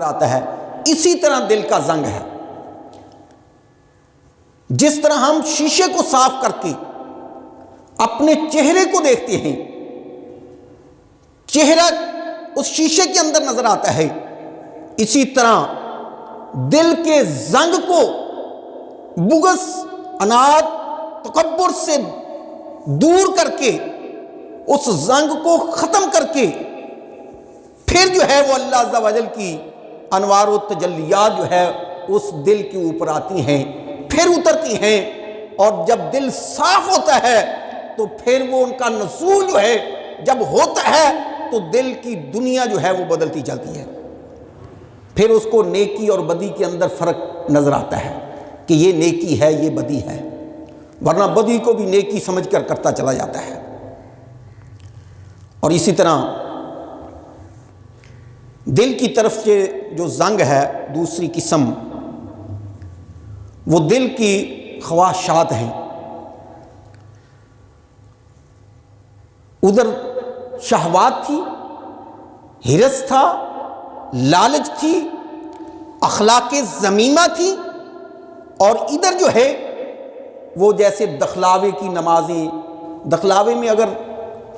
آتا ہے، اسی طرح دل کا زنگ ہے۔ جس طرح ہم شیشے کو صاف کر کے اپنے چہرے کو دیکھتے ہیں، چہرہ اس شیشے کے اندر نظر آتا ہے، اسی طرح دل کے زنگ کو بغض، عناد، تکبر سے دور کر کے، اس زنگ کو ختم کر کے، پھر جو ہے وہ اللہ عز و جل کی انوار و تجلیات جو ہے اس دل کے اوپر آتی ہیں، پھر اترتی ہیں، اور جب دل صاف ہوتا ہے تو پھر وہ ان کا نزول جو ہے جب ہوتا ہے تو دل کی دنیا جو ہے وہ بدلتی چلتی ہے۔ پھر اس کو نیکی اور بدی کے اندر فرق نظر آتا ہے کہ یہ نیکی ہے، یہ بدی ہے، ورنہ بدی کو بھی نیکی سمجھ کر کرتا چلا جاتا ہے۔ اور اسی طرح دل کی طرف سے جو زنگ ہے، دوسری قسم، وہ دل کی خواہشات ہیں۔ ادھر شہوات تھی، ہرس تھا، لالچ تھی، اخلاق ذمیمہ تھی، اور ادھر جو ہے وہ جیسے دخلاوے کی نمازیں، دخلاوے میں اگر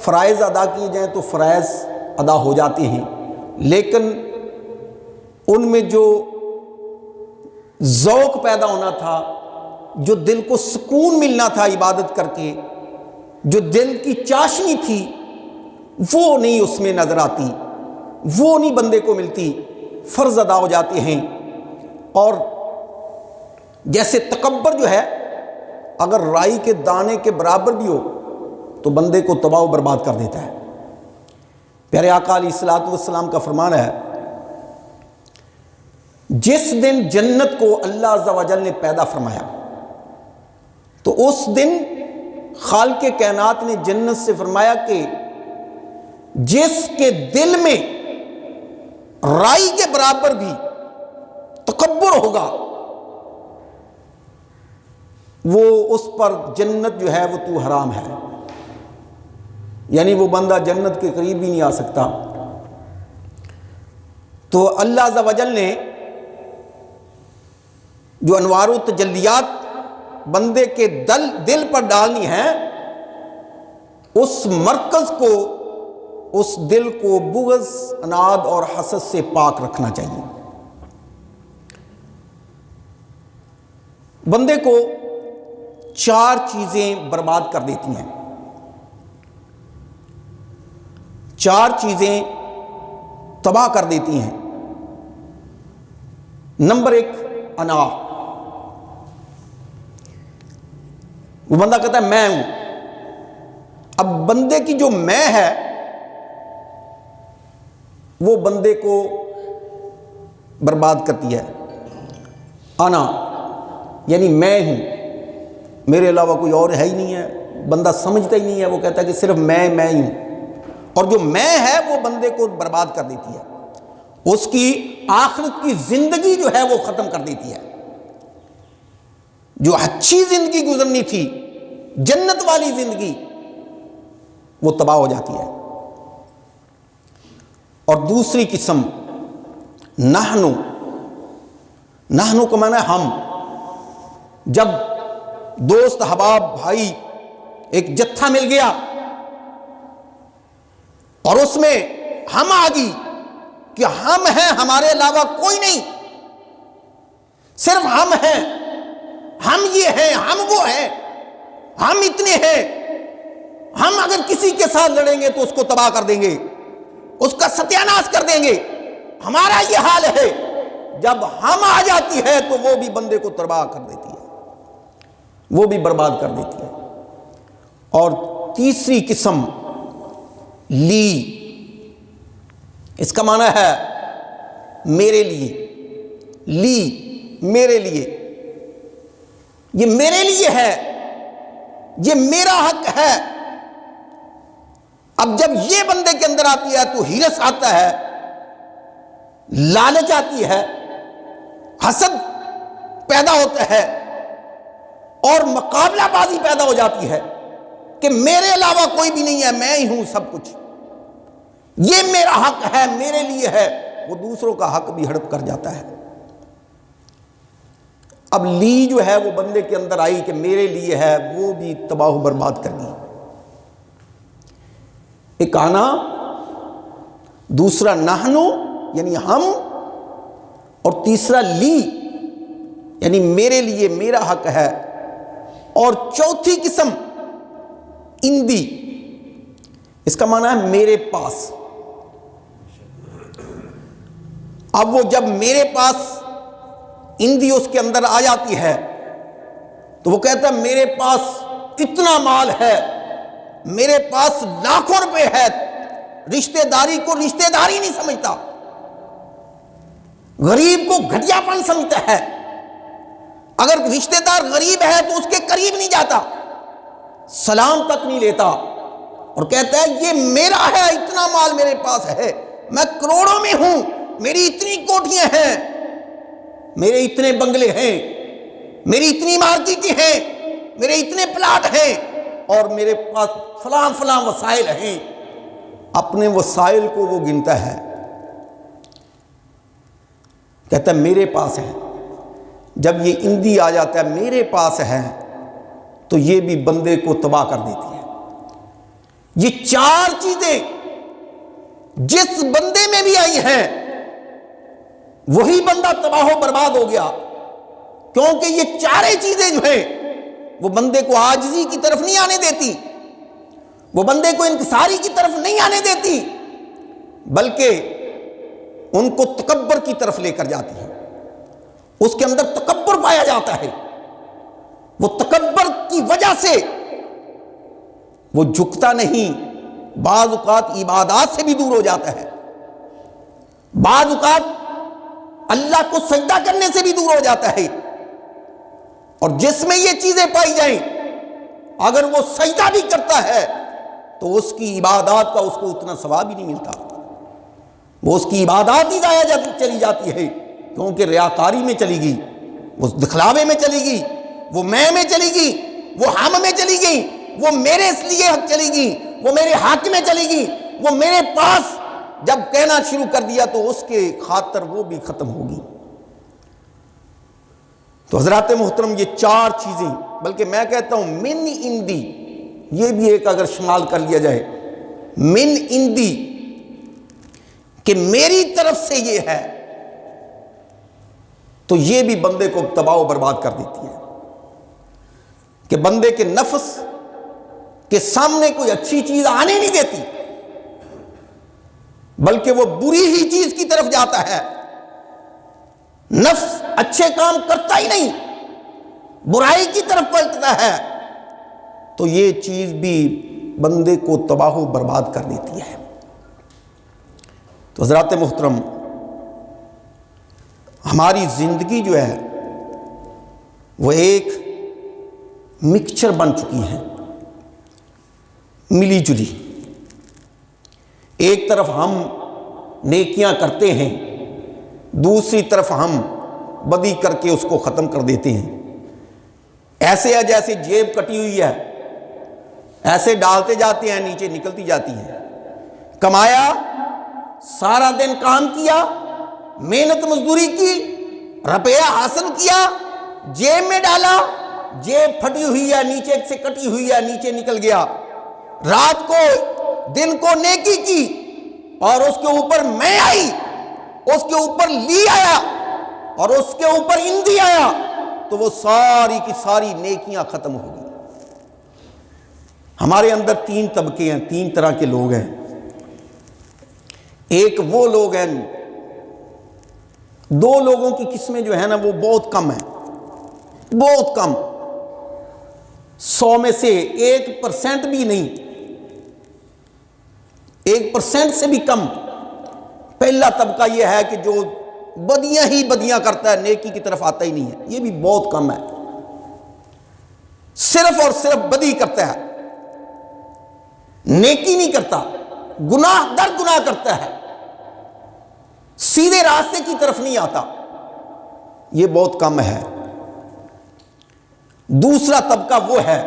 فرائض ادا کیے جائیں تو فرائض ادا ہو جاتے ہیں، لیکن ان میں جو ذوق پیدا ہونا تھا، جو دل کو سکون ملنا تھا عبادت کر کے، جو دل کی چاشنی تھی، وہ نہیں اس میں نظر آتی، وہ نہیں بندے کو ملتی، فرض ادا ہو جاتے ہیں۔ اور جیسے تکبر جو ہے اگر رائی کے دانے کے برابر بھی ہو تو بندے کو تباہ و برباد کر دیتا ہے۔ پیارے آقا علیہ الصلوۃ والسلام کا فرمان ہے، جس دن جنت کو اللہ عز و جل نے پیدا فرمایا تو اس دن خالق کائنات نے جنت سے فرمایا کہ جس کے دل میں رائی کے برابر بھی تکبر ہوگا وہ اس پر جنت جو ہے وہ تو حرام ہے، یعنی وہ بندہ جنت کے قریب بھی نہیں آ سکتا۔ تو اللہ عز و جل نے جو انوار و تجلیات بندے کے دل پر ڈالنی ہے، اس مرکز کو، اس دل کو بغض، عناد اور حسد سے پاک رکھنا چاہیے۔ بندے کو چار چیزیں برباد کر دیتی ہیں، چار چیزیں تباہ کر دیتی ہیں۔ نمبر ایک، انا۔ وہ بندہ کہتا ہے میں ہوں۔ اب بندے کی جو میں ہے وہ بندے کو برباد کرتی ہے۔ انا یعنی میں ہوں، میرے علاوہ کوئی اور ہے ہی نہیں ہے، بندہ سمجھتا ہی نہیں ہے، وہ کہتا ہے کہ صرف میں ہی ہوں، اور جو میں ہے وہ بندے کو برباد کر دیتی ہے، اس کی آخرت کی زندگی جو ہے وہ ختم کر دیتی ہے۔ جو اچھی زندگی گزرنی تھی، جنت والی زندگی، وہ تباہ ہو جاتی ہے۔ اور دوسری قسم نحنو، نحنو کا معنی ہے ہم۔ جب دوست، احباب، بھائی ایک جتھا مل گیا اور اس میں ہم آ گئی کہ ہم ہیں، ہمارے علاوہ کوئی نہیں، صرف ہم ہیں، ہم یہ ہیں، ہم وہ ہیں، ہم اتنے ہیں، ہم اگر کسی کے ساتھ لڑیں گے تو اس کو تباہ کر دیں گے، اس کا ستیاناش کر دیں گے، ہمارا یہ حال ہے۔ جب ہم آ جاتی ہے تو وہ بھی بندے کو تباہ کر دیتی ہے، وہ بھی برباد کر دیتی ہے۔ اور تیسری قسم لی، اس کا معنی ہے میرے لیے، لی میرے لیے، یہ میرے لیے ہے، یہ میرا حق ہے۔ اب جب یہ بندے کے اندر آتی ہے تو ہرس آتا ہے، لالچ آتی ہے، حسد پیدا ہوتا ہے، اور مقابلہ بازی پیدا ہو جاتی ہے کہ میرے علاوہ کوئی بھی نہیں ہے، میں ہی ہوں سب کچھ، یہ میرا حق ہے، میرے لیے ہے، وہ دوسروں کا حق بھی ہڑپ کر جاتا ہے۔ اب لی جو ہے وہ بندے کے اندر آئی کہ میرے لیے ہے، وہ بھی تباہ و برباد کر دی۔ ایک آنا، دوسرا نحنو یعنی ہم، اور تیسرا لی یعنی میرے لیے، میرا حق ہے، اور چوتھی قسم اندی، اس کا معنی ہے میرے پاس۔ اب وہ جب میرے پاس اندی اس کے اندر آ جاتی ہے تو وہ کہتا ہے میرے پاس اتنا مال ہے، میرے پاس لاکھوں روپے ہے، رشتہ داری کو رشتہ داری نہیں سمجھتا، غریب کو گھٹیا پن سمجھتا ہے، اگر رشتہ دار غریب ہے تو اس کے قریب نہیں جاتا، سلام تک نہیں لیتا، اور کہتا ہے یہ میرا ہے، اتنا مال میرے پاس ہے، میں کروڑوں میں ہوں، میری اتنی کوٹھیاں ہیں، میرے اتنے بنگلے ہیں، میری اتنی مارکیٹیں ہیں، میرے اتنے پلاٹ ہیں، اور میرے پاس فلاں فلاں وسائل ہیں۔ اپنے وسائل کو وہ گنتا ہے، کہتا ہے میرے پاس ہے۔ جب یہ اندی آ جاتا ہے میرے پاس ہے تو یہ بھی بندے کو تباہ کر دیتی ہے۔ یہ چار چیزیں جس بندے میں بھی آئی ہیں وہی بندہ تباہ و برباد ہو گیا، کیونکہ یہ چارے چیزیں جو ہیں وہ بندے کو عاجزی کی طرف نہیں آنے دیتی، وہ بندے کو انکساری کی طرف نہیں آنے دیتی، بلکہ ان کو تکبر کی طرف لے کر جاتی ہے۔ اس کے اندر تکبر پایا جاتا ہے، وہ تکبر کی وجہ سے وہ جھکتا نہیں، بعض اوقات عبادات سے بھی دور ہو جاتا ہے، بعض اوقات اللہ کو سجدہ کرنے سے بھی دور ہو جاتا ہے، اور جس میں یہ چیزیں پائی جائیں اگر وہ سجدہ بھی کرتا ہے تو اس کی عبادات کا اس کو اتنا ثواب ہی نہیں ملتا، وہ اس کی عبادات ہی ضائع چلی جاتی ہے، کیونکہ ریاکاری میں چلی گئی، وہ دکھلاوے میں چلی گئی، وہ میں چلی گئی، وہ ہم میں چلی گئی، وہ میرے اس لیے حق چلی گئی، وہ میرے حق میں چلی گئی، وہ میرے پاس جب کہنا شروع کر دیا تو اس کے خاطر وہ بھی ختم ہوگی۔ تو حضرات محترم، یہ چار چیزیں، بلکہ میں کہتا ہوں من اندی، یہ بھی ایک اگر شمال کر لیا جائے، من اندی کہ میری طرف سے یہ ہے، تو یہ بھی بندے کو تباہ و برباد کر دیتی ہے، کہ بندے کے نفس کے سامنے کوئی اچھی چیز آنے نہیں دیتی، بلکہ وہ بری ہی چیز کی طرف جاتا ہے۔ نفس اچھے کام کرتا ہی نہیں، برائی کی طرف پلٹتا ہے، تو یہ چیز بھی بندے کو تباہ و برباد کر دیتی ہے۔ تو حضرات محترم، ہماری زندگی جو ہے وہ ایک مکسچر بن چکی ہے، ملی جلی۔ ایک طرف ہم نیکیاں کرتے ہیں، دوسری طرف ہم بدی کر کے اس کو ختم کر دیتے ہیں۔ ایسے ہے جیسے جیب کٹی ہوئی ہے، ایسے ڈالتے جاتے ہیں، نیچے نکلتی جاتی ہیں۔ کمایا، سارا دن کام کیا، محنت مزدوری کی، روپیہ حاصل کیا، جیب میں ڈالا، جیب پھٹی ہوئی ہے، نیچے سے کٹی ہوئی ہے، نیچے نکل گیا۔ رات کو دن کو نیکی کی اور اس کے اوپر میں آئی، اس کے اوپر لی آیا اور اس کے اوپر اندی آیا، تو وہ ساری کی ساری نیکیاں ختم ہو گئی۔ ہمارے اندر تین طبقے ہیں، تین طرح کے لوگ ہیں۔ ایک وہ لوگ ہیں، دو لوگوں کی قسمیں جو ہیں نا وہ بہت کم ہیں، بہت کم، 100 میں سے 1% بھی نہیں، 1% سے بھی کم۔ پہلا طبقہ یہ ہے کہ جو بدیاں ہی بدیاں کرتا ہے، نیکی کی طرف آتا ہی نہیں ہے، یہ بھی بہت کم ہے، صرف اور صرف بدی کرتا ہے، نیکی نہیں کرتا، گناہ در گناہ کرتا ہے، سیدھے راستے کی طرف نہیں آتا، یہ بہت کم ہے۔ دوسرا طبقہ وہ ہے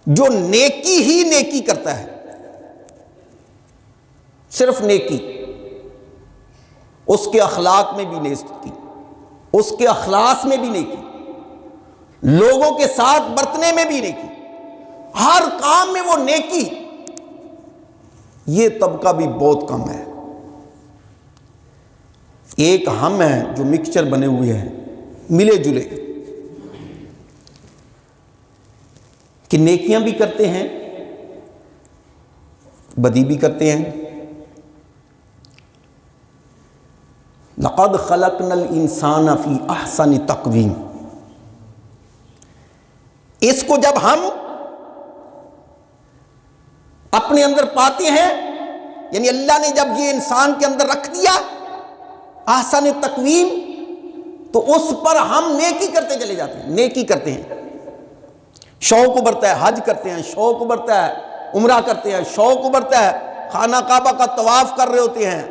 جو نیکی ہی نیکی کرتا ہے، صرف نیکی، اس کے اخلاق میں بھی نیکی، اس کے اخلاص میں بھی نیکی، لوگوں کے ساتھ برتنے میں بھی نیکی، ہر کام میں وہ نیکی۔ یہ طبقہ بھی بہت کم ہے۔ ایک ہم ہیں جو مکسچر بنے ہوئے ہیں، ملے جلے، کہ نیکیاں بھی کرتے ہیں، بدی بھی کرتے ہیں۔ لَقَدْ خَلَقْنَا الْإِنسَانَ فِي أَحْسَنِ تَقْوِيمٍ۔ اس کو جب ہم اپنے اندر پاتے ہیں، یعنی اللہ نے جب یہ انسان کے اندر رکھ دیا احسن تقویم، تو اس پر ہم نیکی کرتے چلے جاتے ہیں، نیکی کرتے ہیں، شوق ابھرتا ہے، حج کرتے ہیں، شوق ابھرتا ہے، عمرہ کرتے ہیں، شوق ابھرتا ہے، خانہ کعبہ کا طواف کر رہے ہوتے ہیں،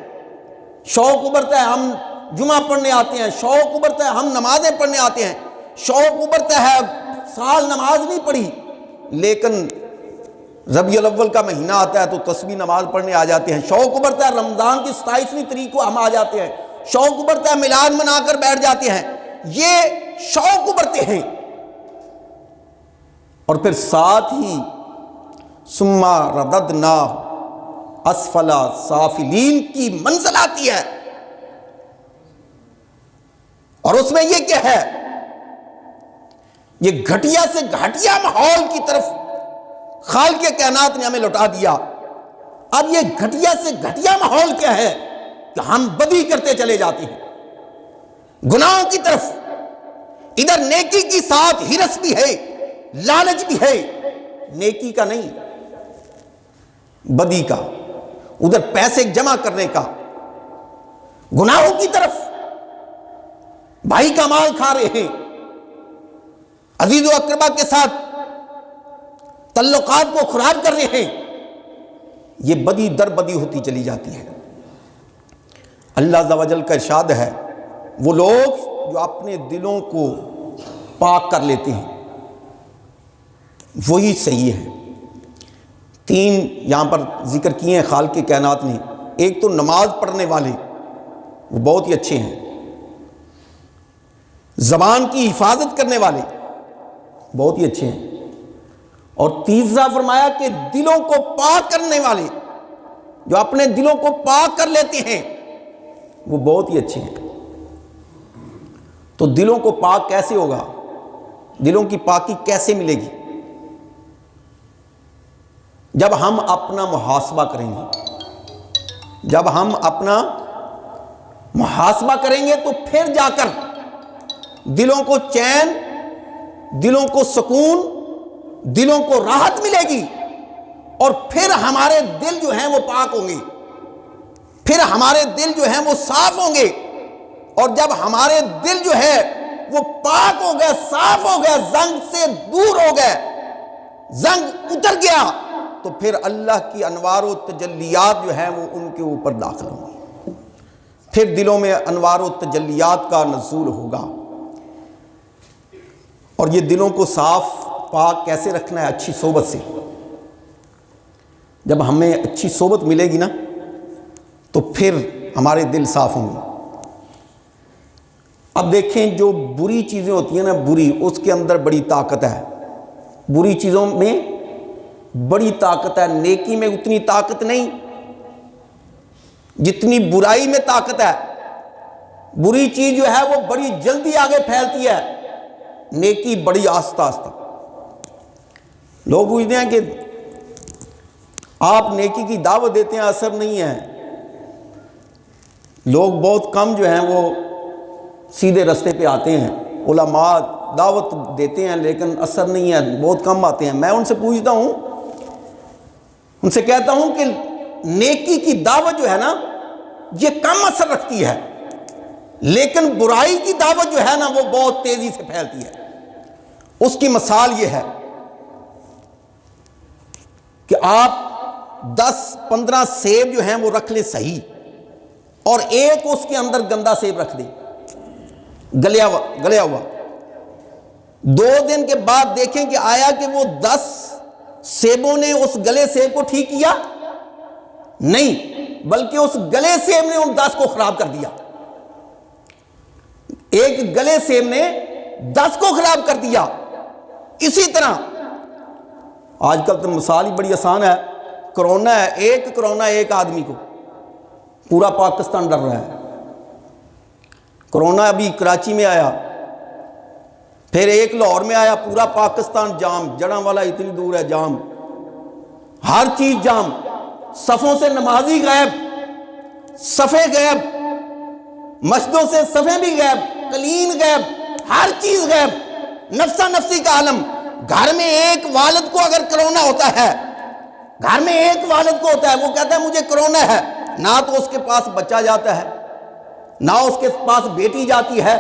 شوق ابھرتا ہے ہم جمعہ پڑھنے آتے ہیں، شوق ابھرتا ہے ہم نمازیں پڑھنے آتے ہیں، شوق ابھرتا ہے سال نماز نہیں پڑھی لیکن ربیع الاول کا مہینہ آتا ہے تو تسبیح نماز پڑھنے آ جاتے ہیں، شوق ابھرتا ہے رمضان کی 27ویں تاریخ کو ہم آ جاتے ہیں، شوق ابھرتا ہے میلاد منا کر بیٹھ جاتے ہیں۔ یہ شوق ابھرتے ہیں، اور پھر ساتھ ہی ثم رددناہ اسفل سافلین کی منزل آتی ہے، اور اس میں یہ کیا ہے، یہ گھٹیا سے گھٹیا ماحول کی طرف خالق کائنات نے ہمیں لوٹا دیا۔ اب یہ گھٹیا سے گھٹیا ماحول کیا ہے کہ ہم بدی کرتے چلے جاتے ہیں گناہوں کی طرف۔ ادھر نیکی کی ساتھ ہرس بھی ہے، لالچ بھی ہے، نیکی کا نہیں، بدی کا، ادھر پیسے جمع کرنے کا، گناہوں کی طرف، بھائی کا مال کھا رہے ہیں، عزیز و اقربا کے ساتھ تعلقات کو خراب کر رہے ہیں۔ یہ بدی در بدی ہوتی چلی جاتی ہے۔ اللہ عز و جل کا ارشاد ہے، وہ لوگ جو اپنے دلوں کو پاک کر لیتے ہیں وہی صحیح ہے۔ 3 یہاں پر ذکر کیے ہیں خالق کائنات نے۔ ایک تو نماز پڑھنے والے، وہ بہت ہی اچھے ہیں، زبان کی حفاظت کرنے والے بہت ہی اچھے ہیں، اور تیسرا فرمایا کہ دلوں کو پاک کرنے والے، جو اپنے دلوں کو پاک کر لیتے ہیں وہ بہت ہی اچھے ہیں۔ تو دلوں کو پاک کیسے ہوگا، دلوں کی پاکی کیسے ملے گی؟ جب ہم اپنا محاسبہ کریں گے، جب ہم اپنا محاسبہ کریں گے تو پھر جا کر دلوں کو چین، دلوں کو سکون، دلوں کو راحت ملے گی، اور پھر ہمارے دل جو ہیں وہ پاک ہوں گے، پھر ہمارے دل جو ہیں وہ صاف ہوں گے۔ اور جب ہمارے دل جو ہے وہ پاک ہو گئے، صاف ہو گئے، زنگ سے دور ہو گئے، زنگ اتر گیا، تو پھر اللہ کی انوار و تجلیات جو ہیں وہ ان کے اوپر داخل ہوں گے، پھر دلوں میں انوار و تجلیات کا نزول ہوگا۔ اور یہ دلوں کو صاف پاک کیسے رکھنا ہے؟ اچھی صحبت سے۔ جب ہمیں اچھی صحبت ملے گی نا تو پھر ہمارے دل صاف ہوں گے۔ اب دیکھیں جو بری چیزیں ہوتی ہیں نا، بری، اس کے اندر بڑی طاقت ہے، بری چیزوں میں بڑی طاقت ہے، نیکی میں اتنی طاقت نہیں جتنی برائی میں طاقت ہے۔ بری چیز جو ہے وہ بڑی جلدی آگے پھیلتی ہے، نیکی بڑی آہستہ آہستہ۔ لوگ پوچھتے ہیں کہ آپ نیکی کی دعوت دیتے ہیں، اثر نہیں ہے۔ لوگ بہت کم جو ہیں وہ سیدھے رستے پہ آتے ہیں، علماء دعوت دیتے ہیں لیکن اثر نہیں ہے، بہت کم آتے ہیں۔ میں ان سے پوچھتا ہوں، ان سے کہتا ہوں کہ نیکی کی دعوت جو ہے نا یہ کم اثر رکھتی ہے، لیکن برائی کی دعوت جو ہے نا وہ بہت تیزی سے پھیلتی ہے۔ اس کی مثال یہ ہے کہ آپ 10-15 سیب جو ہیں وہ رکھ لیں صحیح، اور ایک اس کے اندر گندا سیب رکھ دیں گلیا ہوا، 2 دن کے بعد دیکھیں کہ آیا کہ وہ 10 سیبوں نے اس گلے سیب کو ٹھیک کیا؟ نہیں، بلکہ اس گلے سیب نے ان 10 کو خراب کر دیا۔ ایک گلے سیب نے 10 کو خراب کر دیا۔ اسی طرح آج کل تو مثال ہی بڑی آسان ہے، کرونا ہے، ایک کرونا ایک آدمی کو، پورا پاکستان ڈر رہا ہے۔ کرونا ابھی کراچی میں آیا، پھر ایک لاہور میں آیا، پورا پاکستان جام، جڑاں والا اتنی دور ہے جام، ہر چیز جام، صفوں سے نمازی غائب، صفے غائب، مسجدوں سے صفیں بھی غائب، قلین غائب، ہر چیز غائب، نفسا نفسی کا عالم۔ گھر میں ایک والد کو اگر کرونا ہوتا ہے، گھر میں ایک والد کو ہوتا ہے، وہ کہتا ہے مجھے کرونا ہے، نہ تو اس کے پاس بچہ جاتا ہے، نہ اس کے پاس بیٹی جاتی ہے،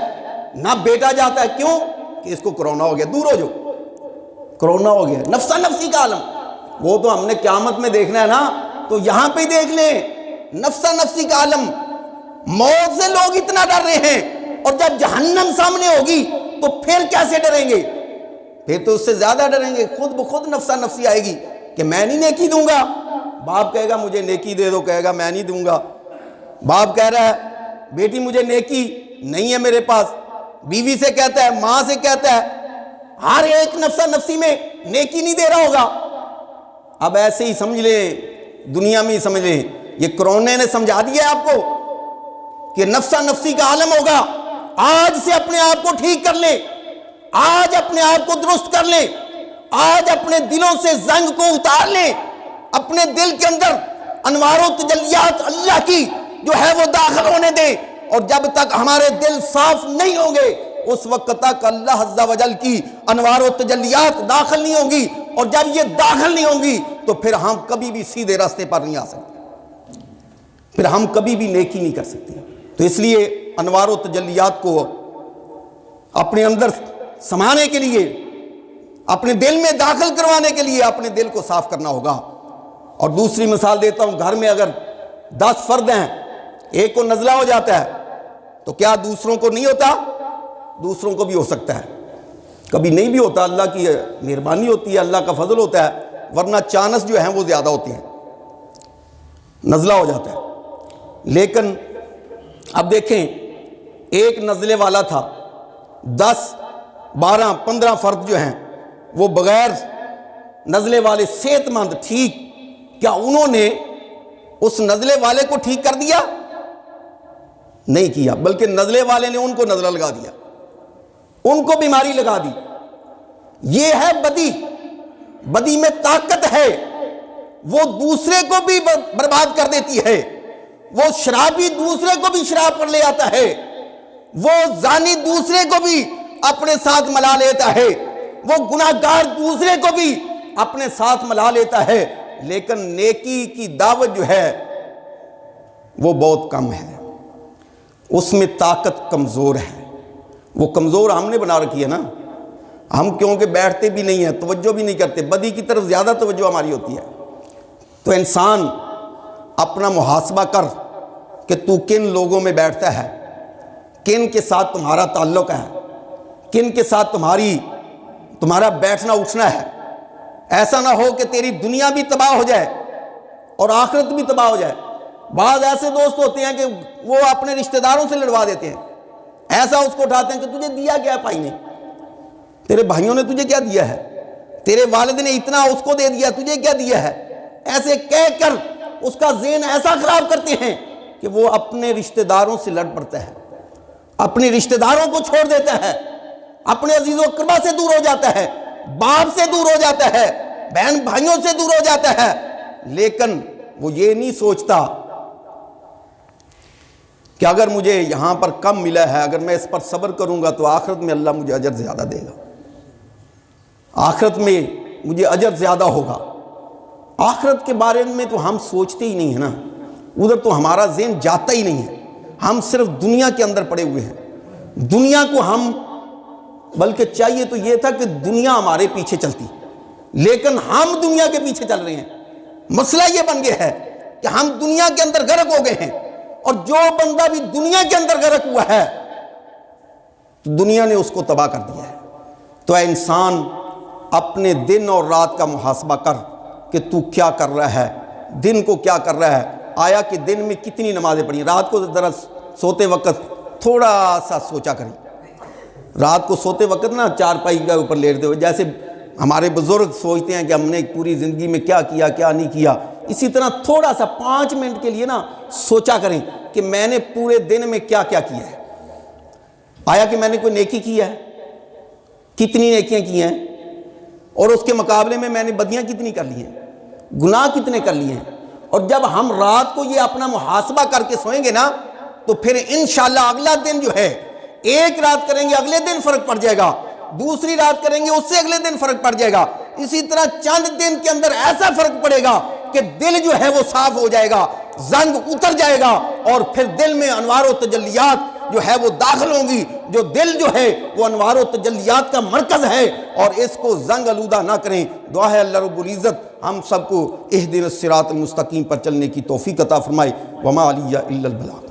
نہ بیٹا جاتا ہے۔ کیوں؟ کہ اس کو کرونا ہو گیا، دور ہو جو، کرونا ہو گیا، نفسا نفسی کا عالم۔ وہ تو ہم نے قیامت میں دیکھنا ہے نا، تو یہاں پہ دیکھ لیں، نفسا نفسی کا عالم۔ موت سے لوگ اتنا ڈر رہے ہیں، اور جب جہنم سامنے ہوگی تو پھر کیسے ڈریں گے؟ پھر تو اس سے زیادہ ڈریں گے، خود بخود نفسا نفسی آئے گی کہ میں نہیں نیکی دوں گا۔ باپ کہے گا مجھے نیکی دے دو، کہے گا میں نہیں دوں گا۔ باپ کہہ رہا ہے بیٹی مجھے نیکی نہیں ہے میرے پاس، بیوی سے کہتا ہے، ماں سے کہتا ہے، ہر ایک نفسا نفسی میں نیکی نہیں دے رہا ہوگا۔ اب ایسے ہی سمجھ لیں، دنیا میں ہی سمجھ لیں، یہ کرونے نے سمجھا دیا آپ کو کہ نفسا نفسی کا عالم ہوگا۔ آج سے اپنے آپ کو ٹھیک کر لیں، آج اپنے آپ کو درست کر لیں، آج اپنے دلوں سے زنگ کو اتار لیں، اپنے دل کے اندر انوار و تجلیات اللہ کی جو ہے وہ داخل ہونے دیں، اور جب تک ہمارے دل صاف نہیں ہوں گے اس وقت تک اللہ عز و جل کی انوار و تجلیات داخل نہیں ہوں گی، اور جب یہ داخل نہیں ہوں گی تو پھر ہم کبھی بھی سیدھے راستے پر نہیں آ سکتے، پھر ہم کبھی بھی نیکی نہیں کر سکتے۔ تو اس لیے انوار و تجلیات کو اپنے اندر سمانے کے لیے، اپنے دل میں داخل کروانے کے لیے اپنے دل کو صاف کرنا ہوگا۔ اور دوسری مثال دیتا ہوں، گھر میں اگر 10 فرد ہیں، ایک کو نزلہ ہو جاتا ہے تو کیا دوسروں کو نہیں ہوتا؟ دوسروں کو بھی ہو سکتا ہے، کبھی نہیں بھی ہوتا، اللہ کی مہربانی ہوتی ہے، اللہ کا فضل ہوتا ہے، ورنہ چانس جو ہیں وہ زیادہ ہوتے ہیں، نزلہ ہو جاتا ہے۔ لیکن اب دیکھیں، ایک نزلے والا تھا، 10 12 15 فرد جو ہیں وہ بغیر نزلے والے صحت مند ٹھیک، کیا انہوں نے اس نزلے والے کو ٹھیک کر دیا؟ نہیں کیا، بلکہ نزلے والے نے ان کو نزلہ لگا دیا، ان کو بیماری لگا دی۔ یہ ہے بدی، بدی میں طاقت ہے، وہ دوسرے کو بھی برباد کر دیتی ہے، وہ شرابی دوسرے کو بھی شراب پر لے آتا ہے، وہ زانی دوسرے کو بھی اپنے ساتھ ملا لیتا ہے، وہ گناہگار دوسرے کو بھی اپنے ساتھ ملا لیتا ہے، لیکن نیکی کی دعوت جو ہے وہ بہت کم ہے، اس میں طاقت کمزور ہے۔ وہ کمزور ہم نے بنا رکھی ہے نا، ہم کیونکہ بیٹھتے بھی نہیں ہیں، توجہ بھی نہیں کرتے، بدی کی طرف زیادہ توجہ ہماری ہوتی ہے۔ تو انسان اپنا محاسبہ کر کہ تو کن لوگوں میں بیٹھتا ہے، کن کے ساتھ تمہارا تعلق ہے، کن کے ساتھ تمہارا بیٹھنا اٹھنا ہے۔ ایسا نہ ہو کہ تیری دنیا بھی تباہ ہو جائے اور آخرت بھی تباہ ہو جائے۔ بعض ایسے دوست ہوتے ہیں کہ وہ اپنے رشتہ داروں سے لڑوا دیتے ہیں، ایسا اس کو اٹھاتے ہیں کہ تجھے دیا کیا ہے بھائی نے، تیرے بھائیوں نے تجھے کیا دیا ہے، تیرے والد نے اتنا اس کو دے دیا، تجھے کیا دیا ہے، ایسے کہہ کر اس کا ذہن ایسا خراب کرتے ہیں کہ وہ اپنے رشتہ داروں سے لڑ پڑتا ہے، اپنے رشتہ داروں کو چھوڑ دیتا ہے، اپنے عزیز و اقربا سے دور ہو جاتا ہے، باپ سے دور ہو جاتا ہے، بہن بھائیوں سے دور ہو جاتا ہے، لیکن وہ یہ نہیں سوچتا کہ اگر مجھے یہاں پر کم ملا ہے، اگر میں اس پر صبر کروں گا تو آخرت میں اللہ مجھے اجر زیادہ دے گا، آخرت میں مجھے اجر زیادہ ہوگا۔ آخرت کے بارے میں تو ہم سوچتے ہی نہیں ہیں نا، ادھر تو ہمارا ذہن جاتا ہی نہیں ہے، ہم صرف دنیا کے اندر پڑے ہوئے ہیں۔ دنیا کو ہم، بلکہ چاہیے تو یہ تھا کہ دنیا ہمارے پیچھے چلتی، لیکن ہم دنیا کے پیچھے چل رہے ہیں۔ مسئلہ یہ بن گیا ہے کہ ہم دنیا کے اندر غرق ہو گئے ہیں، اور جو بندہ بھی دنیا کے اندر غرق ہوا ہے دنیا نے اس کو تباہ کر دیا ہے۔ تو اے انسان، اپنے دن اور رات کا محاسبہ کر کہ تو کیا کر رہا ہے، دن کو کیا کر رہا ہے، آیا کہ دن میں کتنی نمازیں پڑھی، رات کو ذرا سوتے وقت تھوڑا سا سوچا کریں رات کو سوتے وقت نا چارپائی کے اوپر لیٹتے ہوئے، جیسے ہمارے بزرگ سوچتے ہیں کہ ہم نے پوری زندگی میں کیا کیا کیا نہیں کیا، اسی طرح تھوڑا سا 5 منٹ کے لیے نا سوچا کریں کہ میں نے پورے دن میں کیا کیا کیا ہے، آیا کہ میں نے کوئی نیکی کی ہے، کتنی نیکیاں کی ہیں، اور اس کے مقابلے میں نے بدیاں کتنی کر لی ہیں، گناہ کتنے کر لیے ہیں۔ اور جب ہم رات کو یہ اپنا محاسبہ کر کے سوئیں گے نا تو پھر انشاءاللہ اگلا دن جو ہے، ایک رات کریں گے اگلے دن فرق پڑ جائے گا، دوسری رات کریں گے اس سے اگلے دن فرق پڑ جائے گا، اسی طرح چند دن کے اندر ایسا فرق پڑے گا کہ دل جو ہے وہ صاف ہو جائے گا، زنگ اتر جائے گا، اور پھر دل میں انوار و تجلیات جو ہے وہ داخل ہوں گی۔ جو دل جو ہے وہ انوار و تجلیات کا مرکز ہے، اور اس کو زنگ آلودہ نہ کریں۔ دعا ہے اللہ رب العزت ہم سب کو اہدنا الصراط المستقیم پر چلنے کی توفیق عطا فرمائے۔ وما علیہ الا البلاغ۔